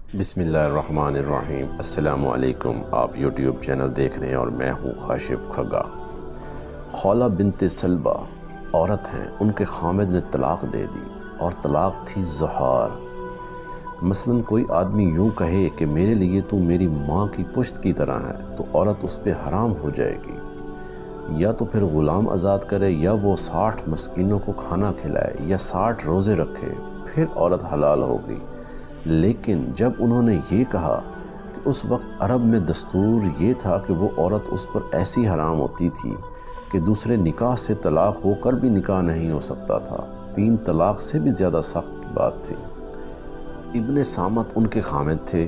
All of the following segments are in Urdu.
بسم اللہ الرحمن الرحیم۔ السلام علیکم۔ آپ یوٹیوب چینل دیکھ رہے ہیں اور میں ہوں کاشف کھگا۔ خولہ بنت سلبہ عورت ہیں، ان کے خامد نے طلاق دے دی اور طلاق تھی زہار۔ مثلاً کوئی آدمی یوں کہے کہ میرے لیے تو میری ماں کی پشت کی طرح ہے، تو عورت اس پہ حرام ہو جائے گی۔ یا تو پھر غلام آزاد کرے، یا وہ 60 مسکینوں کو کھانا کھلائے، یا 60 روزے رکھے، پھر عورت حلال ہوگی۔ لیکن جب انہوں نے یہ کہا کہ اس وقت عرب میں دستور یہ تھا کہ وہ عورت اس پر ایسی حرام ہوتی تھی کہ دوسرے نکاح سے طلاق ہو کر بھی نکاح نہیں ہو سکتا تھا، 3 طلاق سے بھی زیادہ سخت کی بات تھی۔ ابن سامت ان کے خامد تھے،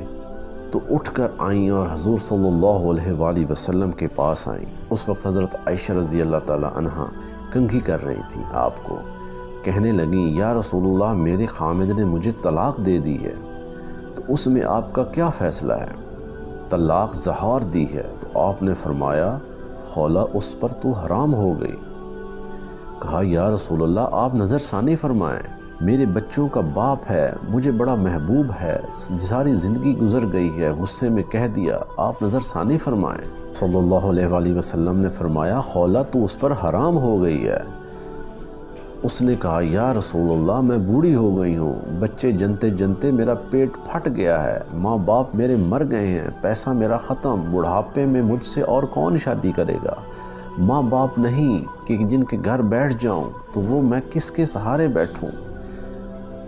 تو اٹھ کر آئیں اور حضور صلی اللہ علیہ وآلہ وسلم کے پاس آئیں۔ اس وقت حضرت عائشہ رضی اللہ تعالی عنہا کنگھی کر رہی تھی آپ کو، کہنے لگیں یا رسول اللہ، میرے خامد نے مجھے طلاق دے دی ہے، تو اس میں آپ کا کیا فیصلہ ہے؟ طلاق زہار دی ہے۔ تو آپ نے فرمایا خولہ اس پر تو حرام ہو گئی۔ کہا یا رسول اللہ، آپ نظر ثانی فرمائیں، میرے بچوں کا باپ ہے، مجھے بڑا محبوب ہے، ساری زندگی گزر گئی ہے، غصے میں کہہ دیا، آپ نظر ثانی فرمائیں۔ صلی اللہ علیہ وآلہ وسلم نے فرمایا خولہ تو اس پر حرام ہو گئی ہے۔ اس نے کہا یا رسول اللہ، میں بوڑھی ہو گئی ہوں، بچے جنتے جنتے میرا پیٹ پھٹ گیا ہے، ماں باپ میرے مر گئے ہیں، پیسہ میرا ختم، بڑھاپے میں مجھ سے اور کون شادی کرے گا؟ ماں باپ نہیں کہ جن کے گھر بیٹھ جاؤں، تو وہ میں کس کے سہارے بیٹھوں؟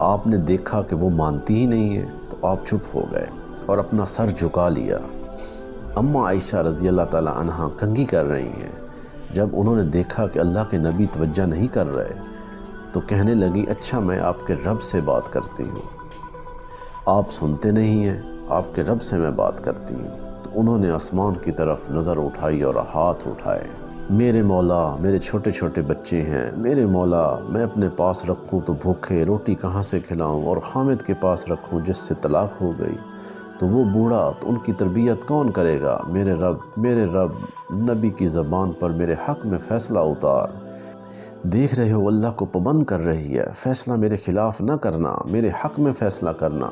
آپ نے دیکھا کہ وہ مانتی ہی نہیں ہے، تو آپ چپ ہو گئے اور اپنا سر جھکا لیا۔ اماں عائشہ رضی اللہ تعالی عنہا کنگھی کر رہی ہیں۔ جب انہوں نے دیکھا کہ اللہ کے نبی توجہ نہیں کر رہے، تو کہنے لگی اچھا میں آپ کے رب سے بات کرتی ہوں، آپ سنتے نہیں ہیں، آپ کے رب سے میں بات کرتی ہوں۔ تو انہوں نے آسمان کی طرف نظر اٹھائی اور ہاتھ اٹھائے، میرے مولا، میرے چھوٹے چھوٹے بچے ہیں، میرے مولا، میں اپنے پاس رکھوں تو بھوکے روٹی کہاں سے کھلاؤں، اور خامد کے پاس رکھوں جس سے طلاق ہو گئی تو وہ بوڑھا، تو ان کی تربیت کون کرے گا؟ میرے رب، نبی کی زبان پر میرے حق میں فیصلہ اتار۔ دیکھ رہے ہو اللہ کو پابند کر رہی ہے، فیصلہ میرے خلاف نہ کرنا، میرے حق میں فیصلہ کرنا،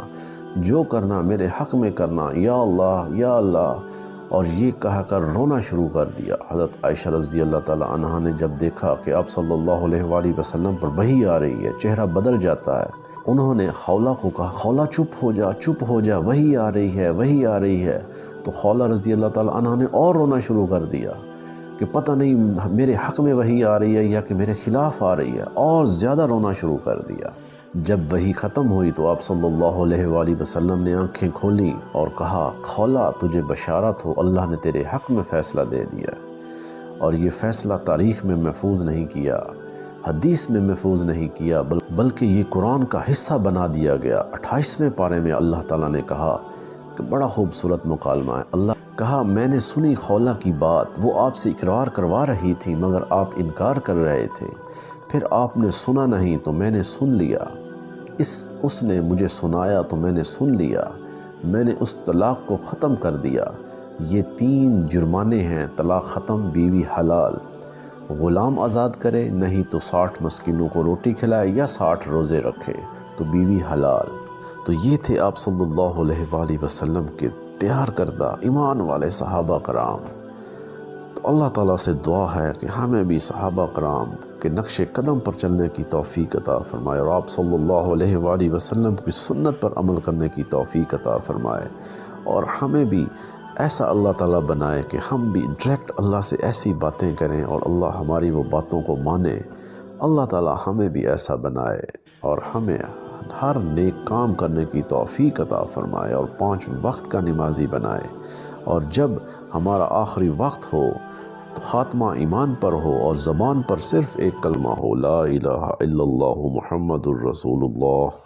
جو کرنا میرے حق میں کرنا، یا اللہ یا اللہ۔ اور یہ کہہ کر رونا شروع کر دیا۔ حضرت عائشہ رضی اللہ تعالی عنہا نے جب دیکھا کہ آپ صلی اللہ علیہ وآلہ وسلم پر وحی آ رہی ہے، چہرہ بدل جاتا ہے، انہوں نے خولہ کو کہا خولہ چپ ہو جا، چپ ہو جا، وحی آ رہی ہے، وحی آ رہی ہے۔ تو خولہ رضی اللہ تعالی عنہا نے اور رونا شروع کر دیا کہ پتہ نہیں میرے حق میں وحی آ رہی ہے یا کہ میرے خلاف آ رہی ہے، اور زیادہ رونا شروع کر دیا۔ جب وحی ختم ہوئی تو آپ صلی اللہ علیہ وآلہ وسلم نے آنکھیں کھولیں اور کہا خولہ تجھے بشارت ہو، اللہ نے تیرے حق میں فیصلہ دے دیا، اور یہ فیصلہ تاریخ میں محفوظ نہیں کیا، حدیث میں محفوظ نہیں کیا، بلکہ یہ قرآن کا حصہ بنا دیا گیا۔ 28ویں پارے میں اللہ تعالیٰ نے کہا کہ بڑا خوبصورت مکالمہ ہے۔ اللہ کہا میں نے سنی خولہ کی بات، وہ آپ سے اقرار کروا رہی تھی مگر آپ انکار کر رہے تھے، پھر آپ نے سنا نہیں تو میں نے سن لیا، اس نے مجھے سنایا تو میں نے سن لیا، میں نے اس طلاق کو ختم کر دیا۔ یہ 3 جرمانے ہیں، طلاق ختم، بیوی حلال، غلام آزاد کرے، نہیں تو 60 مسکینوں کو روٹی کھلائے، یا 60 روزے رکھے، تو بیوی حلال۔ تو یہ تھے آپ صلی اللہ علیہ وآلہ وسلم کے تیار کردہ ایمان والے صحابہ کرام۔ تو اللہ تعالیٰ سے دعا ہے کہ ہمیں بھی صحابہ کرام کے نقش قدم پر چلنے کی توفیق عطا فرمائے، اور آپ صلی اللہ علیہ وآلہ وسلم کی سنت پر عمل کرنے کی توفیق عطا فرمائے، اور ہمیں بھی ایسا اللہ تعالیٰ بنائے کہ ہم بھی ڈائریکٹ اللہ سے ایسی باتیں کریں اور اللہ ہماری وہ باتوں کو مانے۔ اللہ تعالیٰ ہمیں بھی ایسا بنائے اور ہمیں ہر نیک کام کرنے کی توفیق عطا فرمائے، اور 5 وقت کا نمازی بنائے، اور جب ہمارا آخری وقت ہو تو خاتمہ ایمان پر ہو اور زبان پر صرف ایک کلمہ ہو، لا الہ الا اللہ محمد الرسول اللہ۔